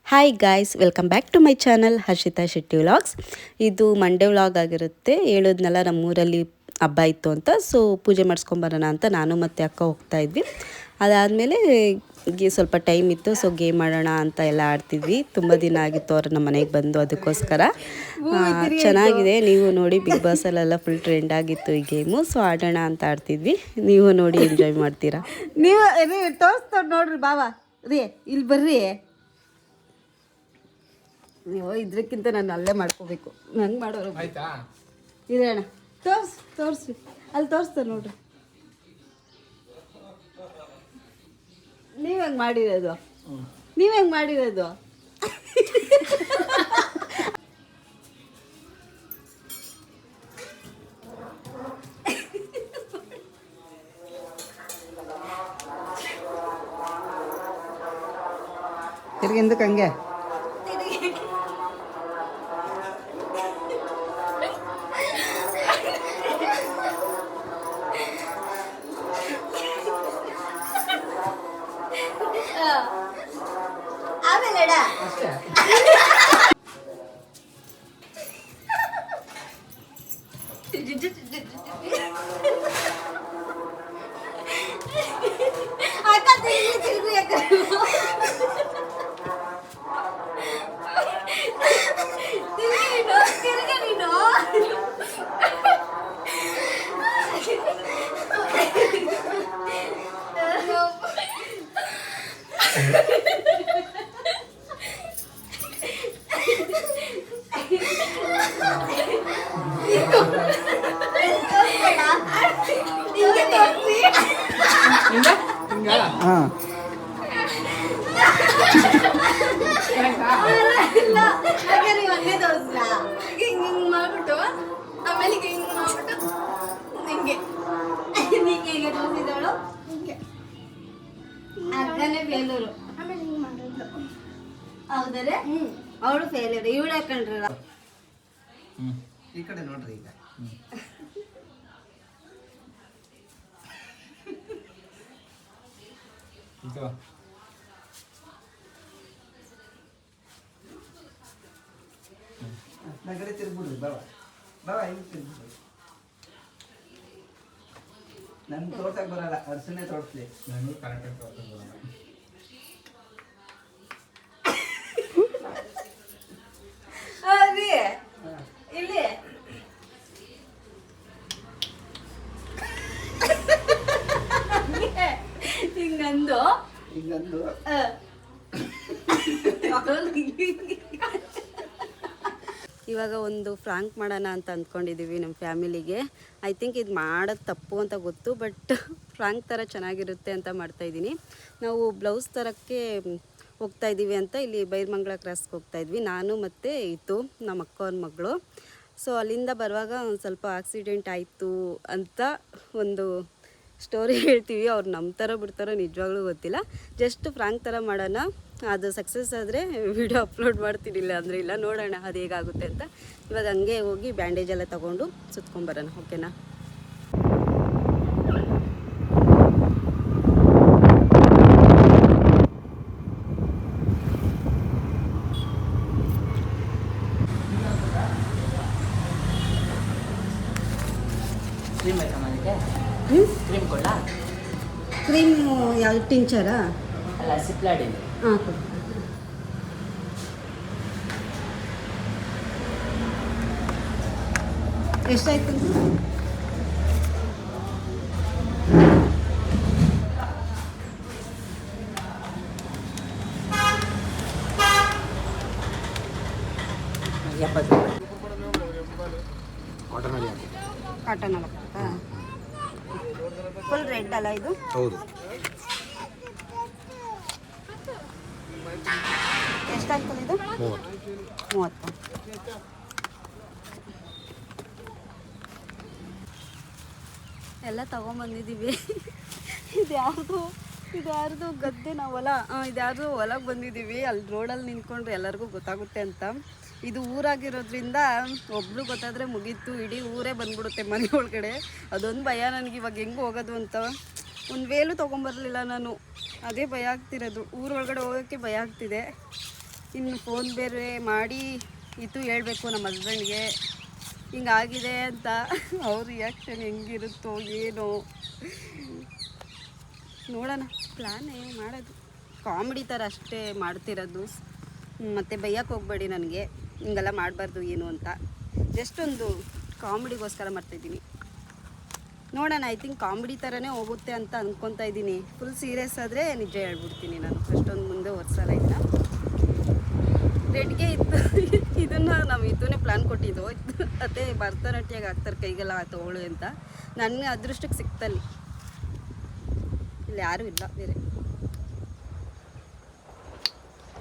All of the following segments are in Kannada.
Hi guys, welcome back to my channel Harshita Shetty vlogs. ಇದು ಮಂಡೇ ವ್ಲಾಗ್ ಆಗಿರುತ್ತೆ. ಹೇಳಿದ್ನಲ್ಲ ನಮ್ಮೂರಲ್ಲಿ ಹಬ್ಬ ಇತ್ತು ಅಂತ, ಸೊ ಪೂಜೆ ಮಾಡಿಸ್ಕೊಂಬರೋಣ ಅಂತ ನಾನು ಮತ್ತು ಅಕ್ಕ ಹೋಗ್ತಾ ಇದ್ವಿ. ಅದಾದಮೇಲೆ ಸ್ವಲ್ಪ ಟೈಮ್ ಇತ್ತು, ಸೊ ಗೇಮ್ ಆಡೋಣ ಅಂತ ಎಲ್ಲ ಆಡ್ತಿದ್ವಿ. ತುಂಬ ದಿನ ಆಗಿತ್ತು ಅವ್ರು ನಮ್ಮ ಮನೆಗೆ ಬಂದು, ಅದಕ್ಕೋಸ್ಕರ ಚೆನ್ನಾಗಿದೆ. ನೀವು ನೋಡಿ, ಬಿಗ್ ಬಾಸಲ್ಲೆಲ್ಲ ಫುಲ್ ಟ್ರೆಂಡ್ ಆಗಿತ್ತು ಈ ಗೇಮು. ಸೊ ಆಡೋಣ ಅಂತ ಆಡ್ತಿದ್ವಿ. ನೀವು ನೋಡಿ ಎಂಜಾಯ್ ಮಾಡ್ತೀರಾ. ನೀವು ತೋರಿಸ್ತಾರೆ ನೋಡ್ರಿ ಬಾವಾ ರೀ, ಇಲ್ಲಿ ಬರ್ರಿ. ನೀವು ಇದ್ರಕ್ಕಿಂತ ನಾನು ಅಲ್ಲೇ ಮಾಡ್ಕೋಬೇಕು. ನಂಗೆ ಮಾಡೋರು ಆಯ್ತಾ? ಇದೆ ಅಣ್ಣ, ತೋರಿಸ್ರಿ ಅಲ್ಲಿ ತೋರಿಸ್ತಾರೆ ನೋಡ್ರಿ. ನೀವು ಹೆಂಗೆ ಮಾಡಿರೋದು ತಿರ್ಗಿಂದಕ್ಕೆ ಹಂಗೆ ಹಾಂ ಹಿಂಗೆ ಮಾಡ್ಬಿಟ್ಟು ಆಮೇಲೆ ಹಿಂಗೆ ಮಾಡ್ಬಿಟ್ಟು ಹಿಂಗೆ ಹೇಗೆ ತೋರಿಸಿದವಳು ಅರ್ಧನೇ ಫೇಲೂರು. ಆಮೇಲೆ ಹಿಂಗೆ ಮಾಡೋದು ಹೌದರೆ ಅವಳು ಫೇಲೂರು. ಇವಳು ಯಾಕಂಡ್ರಲ್ಲ ಈ ಕಡೆ ನೋಡ್ರಿ. ಈಗ ನಗಡೆ ತಿರ್ಬಿಡ್ರಿ. ಬಾವ ಹಿಂಗೆ ತಿರ್ಬಿಡ್ರಿ. ನನ್ಗೆ ತೋರ್ಸಕ್ಕೆ ಬರಲ್ಲ, ಅರ್ಸನ್ನೇ ತೋರಿಸ್ಲಿ. ನನಗೂ ಕರೆಕ್ಟಾಗಿ ತೋರ್ಸಕ್ಕೆ ಬರಲ್ಲ. ಇಲ್ಲಿ ಹಿಂಗಂದು ಇವಾಗ ಒಂದು ಫ್ರಾಂಕ್ ಮಾಡೋಣ ಅಂತ ಅಂದ್ಕೊಂಡಿದ್ದೀವಿ ನಮ್ಮ ಫ್ಯಾಮಿಲಿಗೆ. ಐ ಥಿಂಕ್ ಇದು ಮಾಡೋದು ತಪ್ಪು ಅಂತ ಗೊತ್ತು, ಬಟ್ ಫ್ರಾಂಕ್ ಥರ ಚೆನ್ನಾಗಿರುತ್ತೆ ಅಂತ ಮಾಡ್ತಾಯಿದ್ದೀನಿ. ನಾವು ಬ್ಲೌಸ್ ಥರಕ್ಕೆ ಹೋಗ್ತಾಯಿದ್ದೀವಿ ಅಂತ ಇಲ್ಲಿ ಬೈರ್ಮಂಗ್ಲ ಕ್ರಾಸ್ಗೆ ಹೋಗ್ತಾಯಿದ್ವಿ, ನಾನು ಮತ್ತು ಇತ್ತು ನಮ್ಮ ಅಕ್ಕವ್ರ ಮಗಳು. ಸೊ ಅಲ್ಲಿಂದ ಬರುವಾಗ ಒಂದು ಸ್ವಲ್ಪ ಆಕ್ಸಿಡೆಂಟ್ ಆಯಿತು ಅಂತ ಒಂದು ಸ್ಟೋರಿ ಹೇಳ್ತೀವಿ. ಅವ್ರು ನಂಬ್ತಾರೋ ಬಿಡ್ತಾರೋ ನಿಜವಾಗ್ಲೂ ಗೊತ್ತಿಲ್ಲ. ಜಸ್ಟ್ ಫ್ರಾಂಕ್ ಥರ ಮಾಡೋಣ, ಅದು ಸಕ್ಸಸ್ ಆದರೆ ವಿಡಿಯೋ ಅಪ್ಲೋಡ್ ಮಾಡ್ತೀನಿ, ಇಲ್ಲ ಅಂದರೆ ಇಲ್ಲ. ನೋಡೋಣ ಅದು ಹೇಗಾಗುತ್ತೆ ಅಂತ. ಇವಾಗ ಹಂಗೆ ಹೋಗಿ ಬ್ಯಾಂಡೇಜ್ ಎಲ್ಲ ತೊಗೊಂಡು ಸುತ್ಕೊಂಬರೋಣ. ಓಕೆನಾ? ಕ್ರೀಮ್ ಬೇಕಾ ಮಾಡೋಕ್ಕೆ? ಕ್ರೀಮ್ ಕೊಡ್ಲಾ? ಕ್ರೀಮು ಯಾವ ಟಿಂಚರಾ? ಅಲ್ಲ, ಸಿಪ್ಲಾಡಿನ್. ಹಾಂ, ಎಷ್ಟಾಯ್ತು? ಕಾಟನ್ ಹಾಕುತ್ತಾ? ಫುಲ್ ರೆಡ್ ಅಲ್ಲ ಇದು? ಹೌದು. ಎಷ್ಟಾಗ್ತದೆ ಇದು? 30. ಎಲ್ಲ ತೊಗೊಂಬಂದಿದ್ದೀವಿ. ಇದ್ಯಾರ್ದು ಗದ್ದೆ ನಾವು ಹೊಲ, ಇದ್ಯಾರ್ದು ಹೊಲಕ್ಕೆ ಬಂದಿದ್ದೀವಿ. ಅಲ್ಲಿ ರೋಡಲ್ಲಿ ನಿಂತ್ಕೊಂಡ್ರೆ ಎಲ್ಲರಿಗೂ ಗೊತ್ತಾಗುತ್ತೆ ಅಂತ. ಇದು ಊರಾಗಿರೋದ್ರಿಂದ ಒಬ್ರು ಗೊತ್ತಾದರೆ ಮುಗೀತು, ಇಡೀ ಊರೇ ಬಂದ್ಬಿಡುತ್ತೆ ಮನೆ ಒಳಗಡೆ. ಅದೊಂದು ಭಯ ನನಗೆ. ಇವಾಗ ಹೆಂಗೆ ಹೋಗೋದು ಅಂತ ಒಂದು ವೇಲು ತೊಗೊಂಬರಲಿಲ್ಲ ನಾನು, ಅದೇ ಭಯ ಆಗ್ತಿರೋದು. ಊರೊಳಗಡೆ ಹೋಗೋಕ್ಕೆ ಭಯ ಆಗ್ತಿದೆ. ಇನ್ನು ಫೋನ್ ಬೇರೆ ಮಾಡಿ ಇದು ಹೇಳ್ಬೇಕು ನಮ್ಮ ಹಸ್ಬೆಂಡ್ಗೆ ಹಿಂಗಾಗಿದೆ ಅಂತ. ಅವ್ರ ರಿಯಾಕ್ಷನ್ ಹೆಂಗಿರುತ್ತೋ ಏನೋ ನೋಡೋಣ. ಪ್ಲ್ಯಾನ್ ಏನು ಮಾಡೋದು ಕಾಮಿಡಿ ಥರ ಅಷ್ಟೇ ಮಾಡ್ತಿರೋದು. ಮತ್ತು ಬೈಯಕ್ಕೆ ಹೋಗಬೇಡಿ ನನಗೆ, ಹಿಂಗೆಲ್ಲ ಮಾಡಬಾರ್ದು ಏನು ಅಂತ. ಜಸ್ಟ್ ಒಂದು ಕಾಮಿಡಿಗೋಸ್ಕರ ಮಾಡ್ತಾಯಿದ್ದೀನಿ. ನೋಡೋಣ, ಐ ಥಿಂಕ್ ಕಾಮಿಡಿ ಥರನೇ ಹೋಗುತ್ತೆ ಅಂತ ಅಂದ್ಕೊತಾ ಇದ್ದೀನಿ. ಫುಲ್ ಸೀರಿಯಸ್ ಆದರೆ ನಿಜ ಹೇಳ್ಬಿಡ್ತೀನಿ ನಾನು. ಅಷ್ಟೊಂದು ಮುಂದೆ ಒರ್ಸಲ್ಲ ಇದನ್ನ. ರೆಡ್ಗೆ ಇತ್ತು ಇದನ್ನು ನಾವು ಇದನ್ನೇ ಪ್ಲ್ಯಾನ್ ಕೊಟ್ಟಿದ್ದು. ಅದೇ ಭರತನಾಟ್ಯಾಗ ಹಾಕ್ತಾರೆ ಕೈಗೆಲ್ಲ ತೊಗೊಳ್ಳು ಅಂತ. ನನ್ನ ಅದೃಷ್ಟಕ್ಕೆ ಸಿಕ್ತಲ್ಲಿ ಇಲ್ಲಿ ಯಾರೂ ಇಲ್ಲ ಬೇರೆ.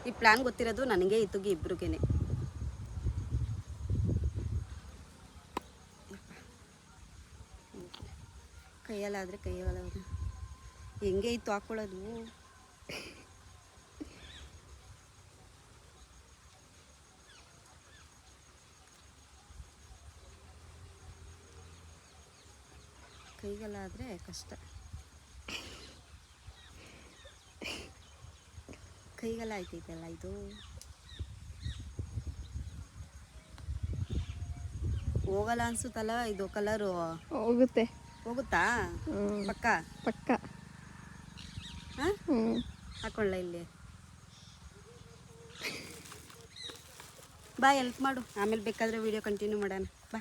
ಈ ಪ್ಲ್ಯಾನ್ ಗೊತ್ತಿರೋದು ನನಗೆ ಇತ್ತುಗೆ ಇಬ್ರಿಗೇನೆ. ಕೈಯಲ್ಲಾದರೆ ಕೈಯಲ್ಲ ಹೆಂಗೆ ಇತ್ತು ಹಾಕ್ಕೊಳ್ಳೋದು. ಕೈಗೆಲ್ಲ ಆದರೆ ಕಷ್ಟ. ಕೈಗೆಲ್ಲ ಆಯ್ತೈತಲ್ಲ ಇದು. ಹೋಗಲ್ಲ ಅನ್ಸುತ್ತಲ್ಲ ಇದು ಕಲರು. ಹೋಗುತ್ತಾ ಪಕ್ಕ ಹಾಕೊಳ್ಳ ಇಲ್ಲಿ. ಬಾ ಹೆಲ್ಪ್ ಮಾಡು, ಆಮೇಲೆ ಬೇಕಾದರೆ ವಿಡಿಯೋ ಕಂಟಿನ್ಯೂ ಮಾಡೋಣ. ಬಾ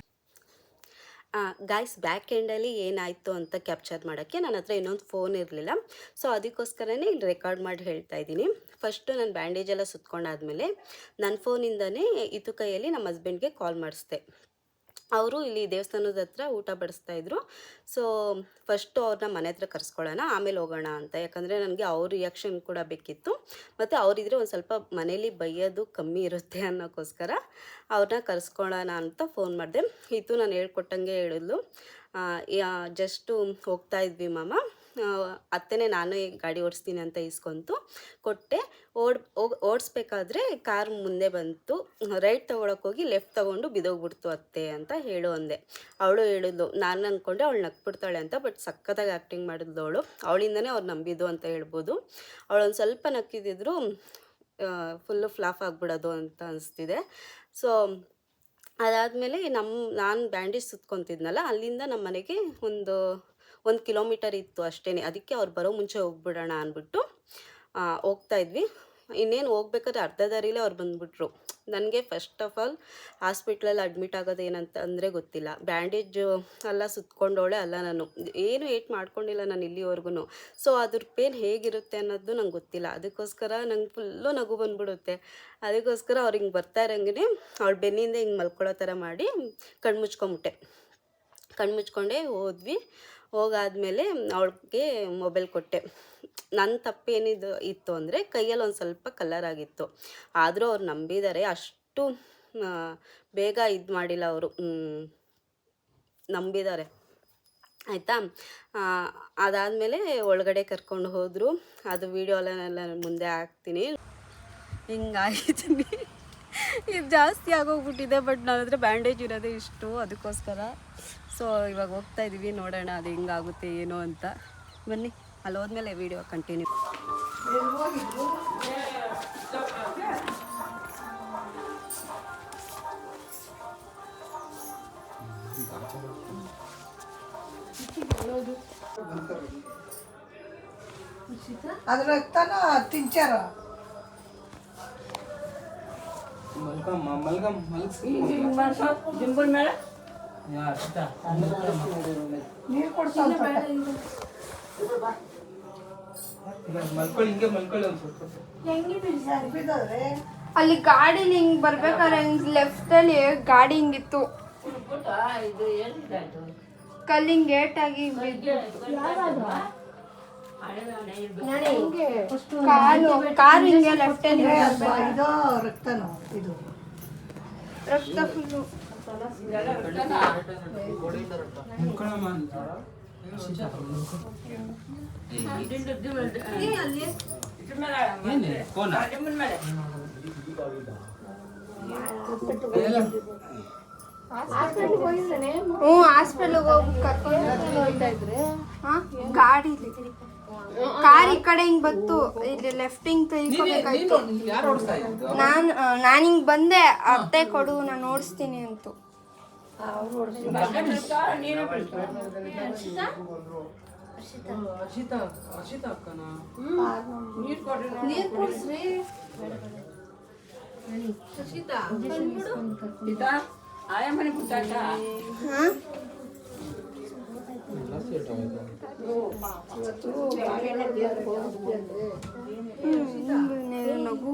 ಗಾಯ್ಸ್, ಬ್ಯಾಕ್ ಎಂಡಲ್ಲಿ ಏನಾಯಿತು ಅಂತ ಕ್ಯಾಪ್ಚರ್ ಮಾಡೋಕ್ಕೆ ನನ್ನ ಹತ್ರ ಇನ್ನೊಂದು ಫೋನ್ ಇರಲಿಲ್ಲ. ಸೊ ಅದಕ್ಕೋಸ್ಕರನೇ ಇಲ್ಲಿ ರೆಕಾರ್ಡ್ ಮಾಡಿ ಹೇಳ್ತಾ ಇದ್ದೀನಿ. ಫಸ್ಟು ನಾನು ಬ್ಯಾಂಡೇಜ್ ಎಲ್ಲ ಸುತ್ಕೊಂಡಾದ್ಮೇಲೆ ನನ್ನ ಫೋನಿಂದನೇ ಇದು ಕೈಯಲ್ಲಿ ನಮ್ಮ ಹಸ್ಬೆಂಡ್ಗೆ ಕಾಲ್ ಮಾಡಿಸ್ದೆ. ಅವರು ಇಲ್ಲಿ ದೇವಸ್ಥಾನದ ಹತ್ರ ಊಟ ಬಡಿಸ್ತಾಯಿದ್ರು. ಸೊ ಫಸ್ಟು ಅವ್ರನ್ನ ಮನೆ ಹತ್ರ ಕರ್ಸ್ಕೊಳ್ಳೋಣ, ಆಮೇಲೆ ಹೋಗೋಣ ಅಂತ. ಯಾಕಂದರೆ ನನಗೆ ಅವ್ರ ರಿಯಾಕ್ಷನ್ ಕೂಡ ಬೇಕಿತ್ತು. ಮತ್ತು ಅವರಿದ್ರೆ ಒಂದು ಸ್ವಲ್ಪ ಮನೇಲಿ ಬೈಯೋದು ಕಮ್ಮಿ ಇರುತ್ತೆ ಅನ್ನೋಕ್ಕೋಸ್ಕರ ಅವ್ರನ್ನ ಕರ್ಸ್ಕೊಳ್ಳೋಣ ಅಂತ ಫೋನ್ ಮಾಡಿದೆ. ಇದು ನಾನು ಹೇಳ್ಕೊಟ್ಟಂಗೆ ಹೇಳಿದ್ಲು. ಜಸ್ಟು ಹೋಗ್ತಾ ಇದ್ವಿ ಮಾಮ, ಅತ್ತೆನೇ ನಾನೇ ಗಾಡಿ ಓಡಿಸ್ತೀನಿ ಅಂತ ಇಸ್ಕೊಂತು ಕೊಟ್ಟೆ. ಓಡಿಸ್ಬೇಕಾದ್ರೆ ಕಾರ್ ಮುಂದೆ ಬಂತು. ರೈಟ್ ತೊಗೊಳಕ್ಕೆ ಹೋಗಿ ಲೆಫ್ಟ್ ತೊಗೊಂಡು ಬಿದೋಗ್ಬಿಡ್ತು ಅತ್ತೆ ಅಂತ ಹೇಳು ಅಂದೆ. ಅವಳು ಹೇಳಿದ್ಲು, ನಾನು ಅಂದ್ಕೊಂಡೆ ಅವಳು ನಕ್ಬಿಡ್ತಾಳೆ ಅಂತ. ಬಟ್ ಸಖತ್ತಾಗಿ ಆ್ಯಕ್ಟಿಂಗ್ ಮಾಡಿದ್ಲು ಅವಳು. ಅವಳಿಂದನೇ ಅವ್ರು ನಂಬಿದ್ದು ಅಂತ ಹೇಳ್ಬೋದು. ಅವಳೊಂದು ಸ್ವಲ್ಪ ನಕ್ಕಿದ್ರು ಫುಲ್ಲು ಫ್ಲಾಪ್ ಆಗಿಬಿಡೋದು ಅಂತ ಅನಿಸ್ತಿದೆ. ಸೊ ಅದಾದಮೇಲೆ ನಾನು ಬ್ಯಾಂಡೇಜ್ ಸುತ್ಕೊತಿದ್ನಲ್ಲ, ಅಲ್ಲಿಂದ ನಮ್ಮ ಮನೆಗೆ ಒಂದು ಕಿಲೋಮೀಟರ್ ಇತ್ತು ಅಷ್ಟೇ. ಅದಕ್ಕೆ ಅವ್ರು ಬರೋ ಮುಂಚೆ ಹೋಗ್ಬಿಡೋಣ ಅಂದ್ಬಿಟ್ಟು ಹೋಗ್ತಾಯಿದ್ವಿ. ಇನ್ನೇನು ಹೋಗ್ಬೇಕಾದ್ರೆ ಅರ್ಧ ದಾರಿಲೇ ಅವ್ರು ಬಂದುಬಿಟ್ರು. ನನಗೆ ಫಸ್ಟ್ ಆಫ್ ಆಲ್ ಹಾಸ್ಪಿಟ್ಲಲ್ಲಿ ಅಡ್ಮಿಟ್ ಆಗೋದು ಏನಂತ ಅಂದರೆ ಗೊತ್ತಿಲ್ಲ. ಬ್ಯಾಂಡೇಜು ಎಲ್ಲ ಸುತ್ಕೊಂಡವಳೆ ಅಲ್ಲ, ನಾನು ಏನು ಏಟ್ ಮಾಡ್ಕೊಂಡಿಲ್ಲ ನಾನು ಇಲ್ಲಿವರೆಗೂ. ಸೊ ಅದ್ರ ಪೇನ್ ಹೇಗಿರುತ್ತೆ ಅನ್ನೋದು ನಂಗೆ ಗೊತ್ತಿಲ್ಲ. ಅದಕ್ಕೋಸ್ಕರ ನಂಗೆ ಫುಲ್ಲು ನಗು ಬಂದುಬಿಡುತ್ತೆ. ಅದಕ್ಕೋಸ್ಕರ ಅವ್ರು ಹಿಂಗೆ ಬರ್ತಾ ಇರೋಂಗೆ ಅವಳು ಬೆನ್ನಿಂದ ಹಿಂಗೆ ಮಲ್ಕೊಳ್ಳೋ ಥರ ಮಾಡಿ ಕಣ್ಮುಚ್ಕೊಂಡೇ ಹೋದ್ವಿ. ಹೋಗಾದ್ಮೇಲೆ ಅವಳಿಗೆ ಮೊಬೈಲ್ ಕೊಟ್ಟೆ. ನನ್ನ ತಪ್ಪೇನಿದು ಇತ್ತು ಅಂದರೆ ಕೈಯಲ್ಲಿ ಒಂದು ಸ್ವಲ್ಪ ಕಲರ್ ಆಗಿತ್ತು. ಆದರೂ ಅವ್ರು ನಂಬಿದ್ದಾರೆ. ಅಷ್ಟು ಬೇಗ ಇದು ಮಾಡಿಲ್ಲ ಅವರು, ನಂಬಿದ್ದಾರೆ ಆಯಿತಾ. ಅದಾದಮೇಲೆ ಒಳಗಡೆ ಕರ್ಕೊಂಡು ಹೋದರು. ಅದು ವೀಡಿಯೋ ಎಲ್ಲ ಮುಂದೆ ಹಾಕ್ತೀನಿ. ಹಿಂಗಾಗಿದ್ದೀನಿ, ಇದು ಜಾಸ್ತಿ ಆಗೋಗ್ಬಿಟ್ಟಿದೆ. ಬಟ್ ನನ್ನ ಹತ್ರ ಬ್ಯಾಂಡೇಜ್ ಇರೋದೇ ಇಷ್ಟು, ಅದಕ್ಕೋಸ್ಕರ. ಸೊ ಇವಾಗ ಹೋಗ್ತಾ ಇದ್ದೀವಿ, ನೋಡೋಣ ಅದು ಹೆಂಗಾಗುತ್ತೆ ಏನೋ ಅಂತ. ಬನ್ನಿ, ಅಲ್ಲಿ ಹೋದ್ಮೇಲೆ ವಿಡಿಯೋ ಕಂಟಿನ್ಯೂ. ಅದ್ರ ರಕ್ತನ ತಿಂಚಾರ ನೀರು ಕೊಡ್ತಾರೆ. ಅಲ್ಲಿ ಗಾಡಿಲಿ ಹಿಂಗ್ ಬರ್ಬೇಕಾದ್ರೆ ಹಿಂಗ್ ಲೆಫ್ಟ್ ಅಲ್ಲಿ ಗಾಡಿ ಹಿಂಗಿತ್ತು, ಕಲ್ಲಿಂಗ್ ಗೇಟ್ ಆಗಿ ಕಾರು ಹಿಂಗೆ ಲೆಫ್ಟ್ ಅಲ್ಲಿ ಇದು ರಕ್ತನೋ, ಇದು ರಕ್ತ ಫುಲ್ಲು. ಹಾಸ್ಪಿಟ್ಲಿಗೆ ಹೋಗಿ ಕರ್ಕೊಂಡು ಹೋಗ್ತಾ ಇದ್ರೆ ಗಾಡಿ ಕಾರ್ ಈ ಕಡೆ ಹಿಂಗ್ ಬತ್ತು ಇಲ್ಲಿ ಲೆಫ್ಟ್ ಹಿಂಗ್ ತಿಳ್ಕೊಬೇಕಾಯ್ತು. ಯಾರು ಓಡಿಸ್ತಾ ಇದ್ದು? ನಾನು ಹಿಂಗ್ ಬಂದೆ ಅತ್ತೆ ಕೊಡು ನಾನು ಓಡಿಸ್ತೀನಿ ಅಂತು. ನಗು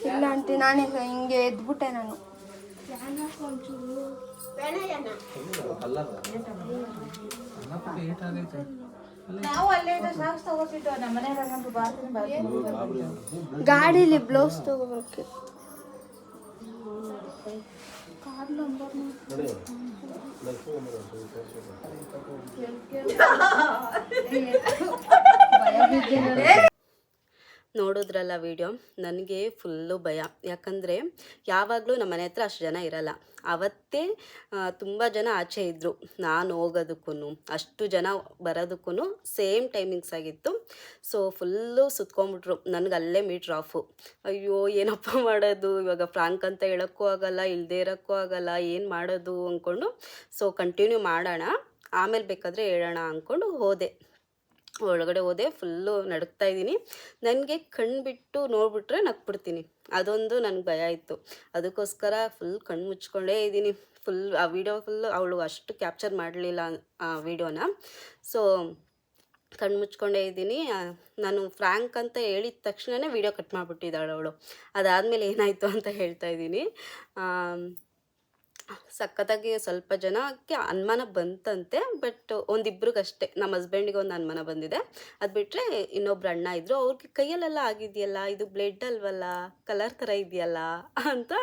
ಇಲ್ಲ ಆಂಟಿ ನಾನೇ ಹಿಂಗೆ ಎದ್ಬಿಟ್ಟೆ ನಾನು. ಗಾಡಿಲಿ ಬ್ಲೌಸ್ ತಗೋಬೇಕು. ನೋಡಿದ್ರಲ್ಲ ವಿಡಿಯೋ, ನನಗೆ ಫುಲ್ಲು ಭಯ. ಯಾಕಂದರೆ ಯಾವಾಗಲೂ ನಮ್ಮ ಮನೆ ಹತ್ರ ಅಷ್ಟು ಜನ ಇರಲ್ಲ. ಅವತ್ತೇ ತುಂಬ ಜನ ಆಚೆ ಇದ್ದರು. ನಾನು ಹೋಗೋದಕ್ಕೂ ಅಷ್ಟು ಜನ ಬರೋದಕ್ಕೂ ಸೇಮ್ ಟೈಮಿಂಗ್ಸ್ ಆಗಿತ್ತು. ಸೊ ಫುಲ್ಲು ಸುತ್ಕೊಂಡ್ಬಿಟ್ರು. ನನಗೆ ಅಲ್ಲೇ ಮೀಟ್ರ್ ಆಫು. ಅಯ್ಯೋ ಏನಪ್ಪ ಮಾಡೋದು, ಇವಾಗ ಫ್ರಾಂಕ್ ಅಂತ ಹೇಳೋಕ್ಕೂ ಆಗಲ್ಲ, ಇಲ್ಲದೇ ಇರೋಕ್ಕೂ ಆಗಲ್ಲ, ಏನು ಮಾಡೋದು ಅಂದ್ಕೊಂಡು ಸೊ ಕಂಟಿನ್ಯೂ ಮಾಡೋಣ, ಆಮೇಲೆ ಬೇಕಾದರೆ ಹೇಳೋಣ ಅಂದ್ಕೊಂಡು ಒಳಗಡೆ ಹೋದೆ. ಫುಲ್ಲು ನಡುಕ್ತಾ ಇದ್ದೀನಿ. ನನಗೆ ಕಣ್ಣು ಬಿಟ್ಟು ನೋಡಿಬಿಟ್ರೆ ನಕ್ಬಿಡ್ತೀನಿ. ಅದೊಂದು ನನಗೆ ಭಯ ಇತ್ತು. ಅದಕ್ಕೋಸ್ಕರ ಫುಲ್ ಕಣ್ಣು ಮುಚ್ಕೊಂಡೇ ಇದ್ದೀನಿ. ಆ ವಿಡಿಯೋ ಫುಲ್ಲು ಅವಳು ಅಷ್ಟು ಕ್ಯಾಪ್ಚರ್ ಮಾಡಲಿಲ್ಲ ಆ ವಿಡಿಯೋನ. ಸೊ ಕಣ್ಣು ಮುಚ್ಕೊಂಡೇ ಇದ್ದೀನಿ. ನಾನು ಫ್ರ್ಯಾಂಕ್ ಅಂತ ಹೇಳಿದ ತಕ್ಷಣವೇ ವಿಡಿಯೋ ಕಟ್ ಮಾಡಿಬಿಟ್ಟಿದ್ದಾಳೆ ಅವಳು. ಅದಾದಮೇಲೆ ಏನಾಯಿತು ಅಂತ ಹೇಳ್ತಾ ಇದ್ದೀನಿ. ಸಖತ್ತಾಗಿ ಸ್ವಲ್ಪ ಜನಕ್ಕೆ ಅನುಮಾನ ಬಂತಂತೆ, ಬಟ್ ಒಂದಿಬ್ರಿಗಷ್ಟೇ. ನಮ್ಮ ಹಸ್ಬೆಂಡಿಗೆ ಒಂದು ಅನುಮಾನ ಬಂದಿದೆ. ಅದು ಬಿಟ್ಟರೆ ಇನ್ನೊಬ್ರು ಅಣ್ಣ ಇದ್ದರು, ಅವ್ರಿಗೆ ಕೈಯಲ್ಲೆಲ್ಲ ಆಗಿದೆಯಲ್ಲ, ಇದು ಬ್ಲಡ್ ಅಲ್ವಲ್ಲ, ಕಲರ್ ಥರ ಇದೆಯಲ್ಲ ಅಂತ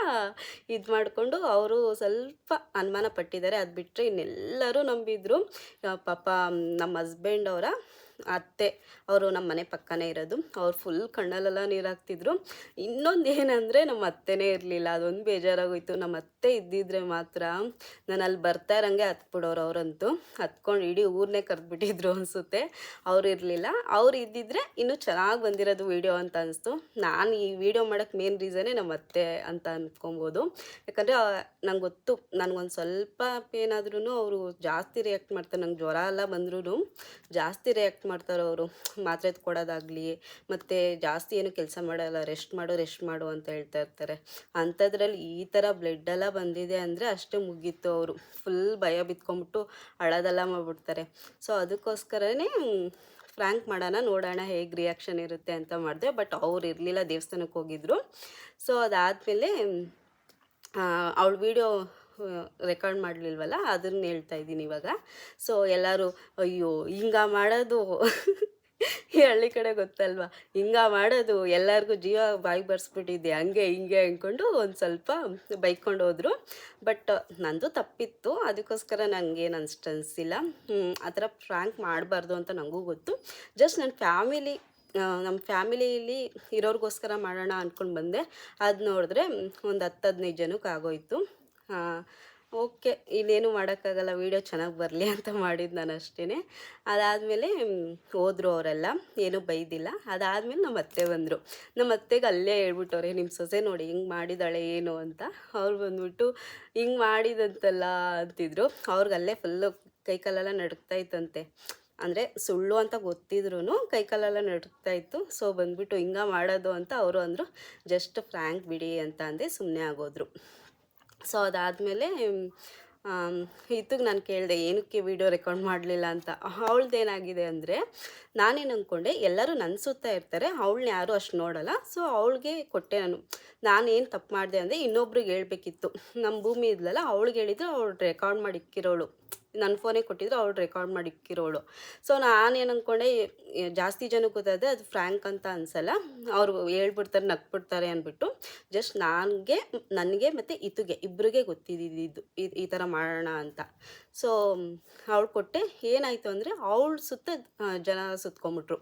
ಇದು ಮಾಡಿಕೊಂಡು ಅವರು ಸ್ವಲ್ಪ ಅನುಮಾನ ಪಟ್ಟಿದ್ದಾರೆ. ಅದು ಬಿಟ್ಟರೆ ಇನ್ನೆಲ್ಲರೂ ನಂಬಿದ್ರು. ಪಾಪ ನಮ್ಮ ಹಸ್ಬೆಂಡ್ ಅವರ ಅತ್ತೆ, ಅವರು ನಮ್ಮ ಮನೆ ಪಕ್ಕನೇ ಇರೋದು, ಅವ್ರು ಫುಲ್ ಕಣ್ಣಲ್ಲೆಲ್ಲ ನೀರು ಹಾಕ್ತಿದ್ರು. ಇನ್ನೊಂದು ಏನಂದರೆ ನಮ್ಮ ಅತ್ತೆನೇ ಇರಲಿಲ್ಲ. ಅದೊಂದು ಬೇಜಾರಾಗೋಯ್ತು. ನಮ್ಮ ಅತ್ತೆ ಇದ್ದಿದ್ರೆ ಮಾತ್ರ ನಾನು ಅಲ್ಲಿ ಬರ್ತಾ ಇರೋಂಗೆ ಹತ್ಬಿಡೋರು. ಅವರಂತೂ ಹತ್ಕೊಂಡು ಇಡೀ ಊರನ್ನೇ ಕರೆದ್ಬಿಟ್ಟಿದ್ರು ಅನಿಸುತ್ತೆ. ಅವ್ರು ಇರಲಿಲ್ಲ. ಅವ್ರು ಇದ್ದಿದ್ರೆ ಇನ್ನೂ ಚೆನ್ನಾಗಿ ಬಂದಿರೋದು ವೀಡಿಯೋ ಅಂತ ಅನಿಸ್ತು. ನಾನು ಈ ವಿಡಿಯೋ ಮಾಡೋಕ್ಕೆ ಮೇನ್ ರೀಸನ್ನೇ ನಮ್ಮ ಅತ್ತೆ ಅಂತ ಅಂದ್ಕೊಬೋದು. ಯಾಕಂದರೆ ನಂಗೆ ಗೊತ್ತು, ನನಗೊಂದು ಸ್ವಲ್ಪ ಏನಾದ್ರೂ ಅವರು ಜಾಸ್ತಿ ರಿಯಾಕ್ಟ್ ಮಾಡ್ತಾರೆ. ನಂಗೆ ಜ್ವರ ಎಲ್ಲ ಬಂದ್ರೂ ಜಾಸ್ತಿ ರಿಯಾಕ್ಟ್ ಮಾಡ್ತಾರೆ ಅವರು. ಮಾತ್ರೆ ಕೊಡೋದಾಗಲಿ, ಮತ್ತು ಜಾಸ್ತಿ ಏನು ಕೆಲಸ ಮಾಡಲ್ಲ, ರೆಸ್ಟ್ ಮಾಡು ಅಂತ ಹೇಳ್ತಾ ಇರ್ತಾರೆ. ಅಂಥದ್ರಲ್ಲಿ ಈ ಥರ ಬ್ಲಡ್ಡೆಲ್ಲ ಬಂದಿದೆ ಅಂದರೆ ಅಷ್ಟೇ ಮುಗೀತು. ಅವರು ಫುಲ್ ಭಯ ಬಿತ್ಕೊಂಬಿಟ್ಟು ಅಳೋದೆಲ್ಲ ಮಾಡಿಬಿಡ್ತಾರೆ. ಸೊ ಅದಕ್ಕೋಸ್ಕರನೇ ಫ್ರ್ಯಾಂಕ್ ಮಾಡೋಣ, ನೋಡೋಣ ಹೇಗೆ ರಿಯಾಕ್ಷನ್ ಇರುತ್ತೆ ಅಂತ ಮಾಡಿದೆ. ಬಟ್ ಅವ್ರು ಇರಲಿಲ್ಲ, ದೇವಸ್ಥಾನಕ್ಕೆ ಹೋಗಿದ್ರು. ಸೊ ಅದಾದಮೇಲೆ ಅವಳ ವಿಡಿಯೋ ರೆಕಾರ್ಡ್ ಮಾಡಲಿಲ್ವಲ್ಲ, ಅದನ್ನ ಹೇಳ್ತಾ ಇದ್ದೀನಿ ಇವಾಗ. ಸೊ ಎಲ್ಲರೂ ಅಯ್ಯೋ ಹಿಂಗ ಮಾಡೋದು ಈ ಹಳ್ಳಿ ಕಡೆ ಗೊತ್ತಲ್ವ, ಹಿಂಗ ಮಾಡೋದು, ಎಲ್ಲರಿಗೂ ಜೀವ ಬಾಯಿ ಬರ್ಸ್ಬಿಟ್ಟಿದ್ದೆ, ಹಂಗೆ ಹಿಂಗೆ ಅಂದ್ಕೊಂಡು ಒಂದು ಸ್ವಲ್ಪ ಬೈಕೊಂಡು ಹೋದರು. ಬಟ್ ನಂದು ತಪ್ಪಿತ್ತು. ಅದಕ್ಕೋಸ್ಕರ ನನಗೇನು ಅನಿಸಿಲ್ಲ. ಆ ಥರ ಫ್ರ್ಯಾಂಕ್ ಮಾಡಬಾರ್ದು ಅಂತ ನನಗೂ ಗೊತ್ತು. ಜಸ್ಟ್ ನಮ್ಮ ಫ್ಯಾಮಿಲಿಯಲ್ಲಿ ಇರೋರಿಗೋಸ್ಕರ ಮಾಡೋಣ ಅಂದ್ಕೊಂಡು ಬಂದೆ. ಅದು ನೋಡಿದ್ರೆ ಒಂದು 10-15 ಜನಕ್ಕೆ ಆಗೋಯ್ತು. ಓಕೆ, ಇನ್ನೇನು ಮಾಡೋಕ್ಕಾಗಲ್ಲ, ವೀಡಿಯೋ ಚೆನ್ನಾಗಿ ಬರಲಿ ಅಂತ ಮಾಡಿದ್ದು ನಾನು ಅಷ್ಟೇ. ಅದಾದಮೇಲೆ ಹೋದರು ಅವರೆಲ್ಲ, ಏನೂ ಬೈದಿಲ್ಲ. ಅದಾದಮೇಲೆ ನಮ್ಮ ಅತ್ತೆ ಬಂದರು. ನಮ್ಮ ಅತ್ತೆಗೆ ಅಲ್ಲೇ ಹೇಳ್ಬಿಟ್ಟವ್ರೆ, ನಿಮ್ಮ ಸೊಸೆ ನೋಡಿ ಹಿಂಗೆ ಮಾಡಿದಾಳೆ ಏನು ಅಂತ. ಅವ್ರು ಬಂದ್ಬಿಟ್ಟು ಹಿಂಗೆ ಮಾಡಿದಂತಲ್ಲ ಅಂತಿದ್ರು. ಅವ್ರಿಗಲ್ಲೇ ಫುಲ್ಲು ಕೈಕಾಲೆಲ್ಲ ನಡುಕ್ತಾ ಇತ್ತಂತೆ. ಅಂದರೆ ಸುಳ್ಳು ಅಂತ ಗೊತ್ತಿದ್ರೂ ಕೈಕಾಲೆಲ್ಲ ನಡುಕ್ತಾ ಇತ್ತು. ಸೊ ಬಂದ್ಬಿಟ್ಟು ಹಿಂಗೆ ಮಾಡೋದು ಅಂತ ಅವರು ಅಂದರು. ಜಸ್ಟ್ ಫ್ರ್ಯಾಂಕ್ ಬಿಡಿ ಅಂತ ಅಂದೆ ಸುಮ್ಮನೆ ಆಗೋದ್ರು. ಸೊ ಅದಾದಮೇಲೆ ಇತ್ತಿಗೆ ನಾನು ಕೇಳಿದೆ ಏನಕ್ಕೆ ವೀಡಿಯೋ ರೆಕಾರ್ಡ್ ಮಾಡಲಿಲ್ಲ ಅಂತ. ಅವಳದ್ದೇನಾಗಿದೆ ಅಂದರೆ, ನಾನೇನು ಅಂದ್ಕೊಂಡೆ ಎಲ್ಲರೂ ನನ್ನ ಸುತ್ತ ಇರ್ತಾರೆ, ಅವಳನ್ನ ಯಾರೂ ಅಷ್ಟು ನೋಡೋಲ್ಲ. ಸೊ ಅವಳಿಗೆ ಕೊಟ್ಟೆ ನಾನೇನು ತಪ್ಪು ಮಾಡಿದೆ ಅಂದರೆ, ಇನ್ನೊಬ್ರಿಗೆ ಹೇಳ್ಬೇಕಿತ್ತು. ನಮ್ಮ ಭೂಮಿ ಇದ್ಲಲ್ಲ, ಅವ್ಳಿಗೆ ಹೇಳಿದ್ರೆ ಅವಳು ರೆಕಾರ್ಡ್ ಮಾಡಿ ಇಕ್ಕಿರೋಳು. ನನ್ನ ಫೋನೇ ಕೊಟ್ಟಿದ್ರು, ಅವಳು ರೆಕಾರ್ಡ್ ಮಾಡಿ ಇಕ್ಕಿರೋಳು. ಸೊ ನಾನೇನು ಅಂದ್ಕೊಂಡೆ, ಜಾಸ್ತಿ ಜನಕ್ಕೆ ಗೊತ್ತಾದರೆ ಅದು ಫ್ರ್ಯಾಂಕ್ ಅಂತ ಅನಿಸಲ್ಲ, ಅವರು ಹೇಳ್ಬಿಡ್ತಾರೆ, ನಕ್ಬಿಡ್ತಾರೆ ಅಂದ್ಬಿಟ್ಟು ಜಸ್ಟ್ ನನಗೆ ಮತ್ತು ಇತ್ತಿಗೆ ಇಬ್ಬರಿಗೆ ಗೊತ್ತಿದ್ದಿದ್ದು ಈ ಥರ ಮಾಡೋಣ ಅಂತ. ಸೊ ಅವಳು ಕೊಟ್ಟೆ. ಏನಾಯಿತು ಅಂದರೆ ಅವಳು ಸುತ್ತ ಜನ ಸುತ್ಕೊಂಬಿಟ್ರು.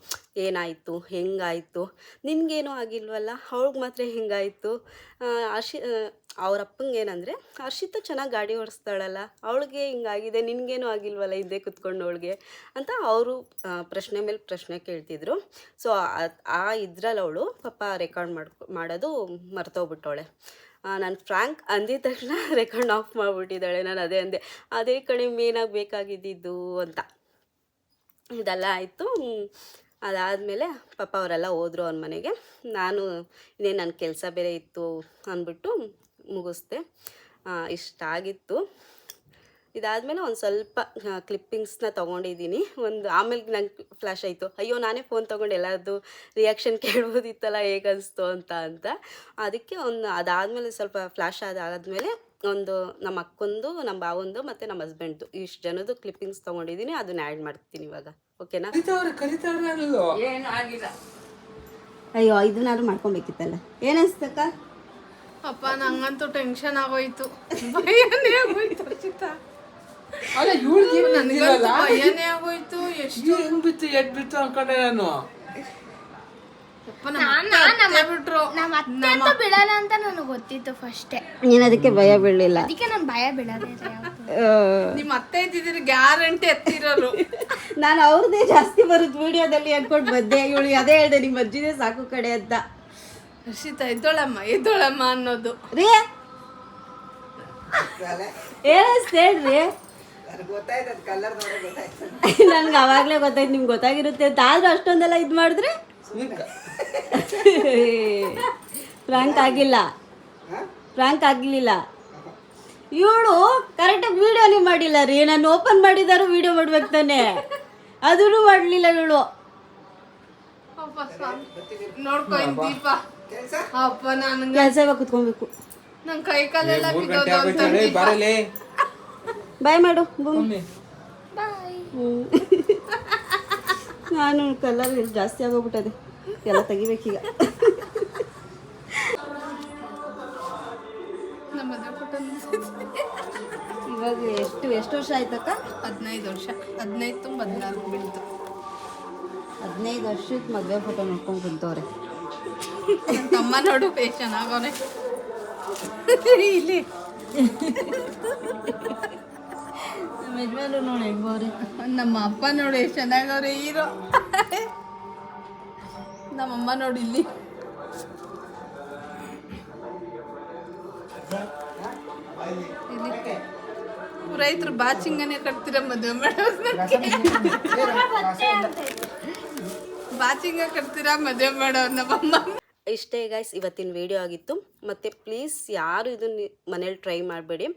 ಏನಾಯಿತು, ಹೆಂಗಾಯಿತು, ನಿನಗೇನೂ ಆಗಿಲ್ವಲ್ಲ, ಅವಳಿಗೆ ಮಾತ್ರ ಹೆಂಗಾಯಿತು, ಅವ್ರ ಅಪ್ಪಂಗೆ ಏನಂದರೆ ಹರ್ಷಿತ ಚೆನ್ನಾಗಿ ಗಾಡಿ ಓಡಿಸ್ತಾಳಲ್ಲ, ಅವಳಿಗೆ ಹಿಂಗಾಗಿದೆ, ನಿನಗೇನೂ ಆಗಿಲ್ವಲ್ಲ ಹಿಂದೆ ಕುತ್ಕೊಂಡು ಅವಳಿಗೆ ಅಂತ ಅವರು ಪ್ರಶ್ನೆ ಮೇಲೆ ಪ್ರಶ್ನೆ ಕೇಳ್ತಿದ್ರು. ಸೊ ಇದ್ರಲ್ಲಿ ಅವಳು ಪಾಪ ರೆಕಾರ್ಡ್ ಮಾಡೋದು ಮರ್ತೋಗ್ಬಿಟ್ಟವಳೆ. ನಾನು ಫ್ರ್ಯಾಂಕ್ ಅಂದಿದ ತಕ್ಷಣ ರೆಕಾರ್ಡ್ ಆಫ್ ಮಾಡಿಬಿಟ್ಟಿದ್ದಾಳೆ. ನಾನು ಅದೇ ಅಂದೆ, ಅದೇ ಕಡೆ ಮೇನಾಗಿ ಬೇಕಾಗಿದ್ದಿದ್ದು ಅಂತ. ಇದೆಲ್ಲ ಆಯಿತು. ಅದಾದಮೇಲೆ ಪಾಪ ಅವರೆಲ್ಲ ಹೋದರು ಅವನ ಮನೆಗೆ. ನಾನು ಇನ್ನೇನು ನನ್ನ ಕೆಲಸ ಬೇರೆ ಇತ್ತು ಅಂದ್ಬಿಟ್ಟು ಮುಗಿಸ್ದೆ. ಇಷ್ಟ ಆಗಿತ್ತು. ಇದಾದಮೇಲೆ ಒಂದು ಸ್ವಲ್ಪ ಕ್ಲಿಪ್ಪಿಂಗ್ಸ್ನ ತೊಗೊಂಡಿದ್ದೀನಿ. ಆಮೇಲೆ ನಂಗೆ ಫ್ಲ್ಯಾಶ್ ಆಯಿತು, ಅಯ್ಯೋ ನಾನೇ ಫೋನ್ ತೊಗೊಂಡು ಎಲ್ಲರದ್ದು ರಿಯಾಕ್ಷನ್ ಕೇಳ್ಬೋದಿತ್ತಲ್ಲ ಹೇಗನ್ನಿಸ್ತು ಅಂತ. ಅದಕ್ಕೆ ಅದಾದಮೇಲೆ ಸ್ವಲ್ಪ ಫ್ಲ್ಯಾಶ್ ಆದಮೇಲೆ ನಮ್ಮ ಅಕ್ಕಂದು, ನಮ್ಮ ಬಾವಂದು ಮತ್ತು ನಮ್ಮ ಹಸ್ಬೆಂಡ್ದು ಇಷ್ಟು ಜನದ್ದು ಕ್ಲಿಪ್ಪಿಂಗ್ಸ್ ತೊಗೊಂಡಿದ್ದೀನಿ. ಅದನ್ನ ಆ್ಯಡ್ ಮಾಡ್ತೀನಿ ಇವಾಗ. ಓಕೆನಾ? ಏನು ಆಗಿಲ್ಲ. ಅಯ್ಯೋ ಇದನ್ನಾದ್ರು ಮಾಡ್ಕೊಬೇಕಿತ್ತಲ್ಲ. ಏನನ್ಸ್ತಕ್ಕ? ಅಪ್ಪ ನಂಗಂತೂ ಟೆನ್ಷನ್ ಆಗೋಯ್ತು, ಭಯನೇ ಆಗೋಯ್ತು ಹರ್ಷಿತ. ನನಗಂತೂ ಭಯನೇ ಆಗೋಯ್ತು. ಎಷ್ಟು ಬಿತ್ತು ಅನ್ಕೊಂಡೆ ನಾನು. ಬಿಟ್ರು ಬಿಡಲ್ಲ ಅಂತ ನನಗೆ ಗೊತ್ತಿತ್ತು ಫಸ್ಟೇ. ನೀನು ಅದಕ್ಕೆ ಭಯ ಬೀಳಲಿಲ್ಲ. ಅದಕ್ಕೆ ನಾನು ಭಯ ಬಿಡೋದೇ. ನಿಮ್ಮ ಅತ್ತೆ ಇದ್ದಿದ್ರೆ ಗ್ಯಾರಂಟಿ ಎತ್ತಿರೋರು. ನಾನು ಅವ್ರದ್ದೇ ಜಾಸ್ತಿ ಬರುತ್ತೆ ವಿಡಿಯೋದಲ್ಲಿ ಅನ್ಕೊಂಡು ಬಂದೆ. ಇವಳು ಅದೇ ಹೇಳ್ದೆ, ನಿಮ್ಮ ಅಜ್ಜಿನೇ ಸಾಕು ಕಡೆ ಅಂತ. ಹರ್ಷಿತ ಎದ್ದೋಳಮ್ಮ ಅನ್ನೋದು ರೀ ಏನಸ್ತ ಹೇಳ್ರಿ. ನನ್ಗೆ ಅವಾಗಲೇ ಗೊತ್ತಾಯ್ತು ನಿಮ್ಗೆ ಗೊತ್ತಾಗಿರುತ್ತೆ ಅಂತ. ಆದ್ರೂ ಅಷ್ಟೊಂದೆಲ್ಲ ಇದು ಮಾಡಿದ್ರೆ ಫ್ರ್ಯಾಂಕ್ ಆಗಲಿಲ್ಲ. ಇವಳು ಕರೆಕ್ಟಾಗಿ ವಿಡಿಯೋನೇ ಮಾಡಿಲ್ಲ ರೀ. ನಾನು ಓಪನ್ ಮಾಡಿದಾರು ವಿಡಿಯೋ ಮಾಡ್ಬೇಕು ತಾನೆ, ಅದೂ ಮಾಡಲಿಲ್ಲ ಇವಳು. ನೋಡ್ಕೊ ದೀಪ. ಅಪ್ಪ ನನ್ಗೆ ಕೆಲಸ ಇವಾಗ ಕುತ್ಕೊಬೇಕು. ನನ್ ಕೈ ಕಾಲೆಲ್ಲ ಬಾಯ್ ಮಾಡು ನಾನು ಕಲರ್ ಜಾಸ್ತಿ ಆಗೋಗ್ಬಿಟ್ಟದೆ, ಎಲ್ಲ ತೆಗಿಬೇಕೀಗ. ಇವಾಗ ಎಷ್ಟು ವರ್ಷ ಆಯ್ತಕ್ಕ? 15 ವರ್ಷ. 15 ತುಂಬ 16 ಬೀಳ್ತು. 15 ವರ್ಷಕ್ಕೆ ಮದುವೆ ಫೋಟೋ ನೋಡ್ಕೊಂಡು ಕುಂತವ್ರೆ. ನನ್ನ ತಮ್ಮ ನೋಡು ಚೆನ್ನಾಗವನೆ ಇಲ್ಲಿ. ನಮ್ಮ ಯಜಮಾನ್ರು ನೋಡಿ ಹೆಂಗವ್ರೆ. ನಮ್ಮ ಅಪ್ಪ ನೋಡಿ ಎಷ್ಟು ಚೆನ್ನಾಗವ್ರೆ ಹೀರೋ. ನಮ್ಮಮ್ಮ ನೋಡಿ ಇಲ್ಲಿ. ರೈತರು ಬಾಚಿಂಗನೆ ಕಟ್ತೀರ ಮದುವೆ ಬಾಚಿಂಗ ಕಟ್ತೀರಾ ಮದುವೆ ಮಾಡೋರು ನಮ್ಮಮ್ಮ. ಇಷ್ಟೇ ಗೈಸ್ ಇವತ್ತಿನ ವಿಡಿಯೋ ಆಗಿತ್ತು. ಮತ್ತು ಪ್ಲೀಸ್ ಯಾರು ಇದನ್ನು ಮನೇಲಿ ಟ್ರೈ ಮಾಡಬೇಡಿ.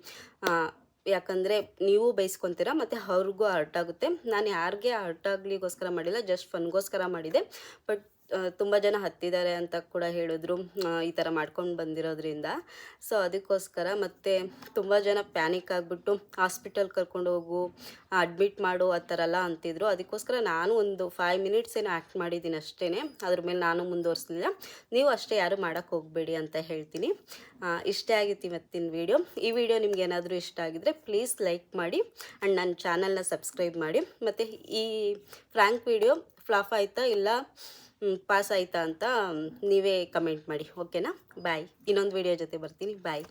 ಯಾಕಂದರೆ ನೀವು ಬೈಸ್ಕೊತೀರ ಮತ್ತು ಅವ್ರಿಗೂ ಹರ್ಟ್ ಆಗುತ್ತೆ. ನಾನು ಯಾರಿಗೆ ಹರ್ಟ್ ಆಗಲಿಗೋಸ್ಕರ ಮಾಡಿಲ್ಲ, ಜಸ್ಟ್ ಫನ್ಗೋಸ್ಕರ ಮಾಡಿದೆ. ಬಟ್ ತುಂಬ ಜನ ಹತ್ತಿದ್ದಾರೆ ಅಂತ ಕೂಡ ಹೇಳಿದ್ರು ಈ ಥರ ಮಾಡ್ಕೊಂಡು ಬಂದಿರೋದ್ರಿಂದ. ಸೊ ಅದಕ್ಕೋಸ್ಕರ ಮತ್ತು ತುಂಬ ಜನ ಪ್ಯಾನಿಕ್ ಆಗಿಬಿಟ್ಟು ಹಾಸ್ಪಿಟಲ್ ಕರ್ಕೊಂಡು ಹೋಗು, ಅಡ್ಮಿಟ್ ಮಾಡು ಆ ಥರ ಎಲ್ಲ ಅಂತಿದ್ರು. ಅದಕ್ಕೋಸ್ಕರ ನಾನು ಒಂದು 5 ಮಿನಿಟ್ಸ್ ಏನೋ ಆ್ಯಕ್ಟ್ ಮಾಡಿದ್ದೀನಿ ಅಷ್ಟೇ. ಅದ್ರ ಮೇಲೆ ನಾನು ಮುಂದುವರಿಸಲಿಲ್ಲ. ನೀವು ಅಷ್ಟೇ ಯಾರು ಮಾಡೋಕ್ಕೆ ಹೋಗಬೇಡಿ ಅಂತ ಹೇಳ್ತೀನಿ. ಇಷ್ಟೇ ಆಗಿತ್ತು ಇವತ್ತಿನ ವಿಡಿಯೋ. ಈ ವಿಡಿಯೋ ನಿಮ್ಗೆ ಏನಾದರೂ ಇಷ್ಟ ಆಗಿದ್ದರೆ ಪ್ಲೀಸ್ ಲೈಕ್ ಮಾಡಿ ಆ್ಯಂಡ್ ನನ್ನ ಚಾನಲ್ನ ಸಬ್ಸ್ಕ್ರೈಬ್ ಮಾಡಿ. ಮತ್ತು ಈ ಫ್ರ್ಯಾಂಕ್ ವಿಡಿಯೋ ಫ್ಲಾಪ್ ಆಯಿತಾ ಇಲ್ಲ ಪಾಸ್ ಆಯಿತಾ ಅಂತ ನೀವೇ ಕಮೆಂಟ್ ಮಾಡಿ. ಓಕೆನಾ? ಬಾಯ್. ಇನ್ನೊಂದು ವಿಡಿಯೋ ಜೊತೆ ಬರ್ತೀನಿ. ಬಾಯ್.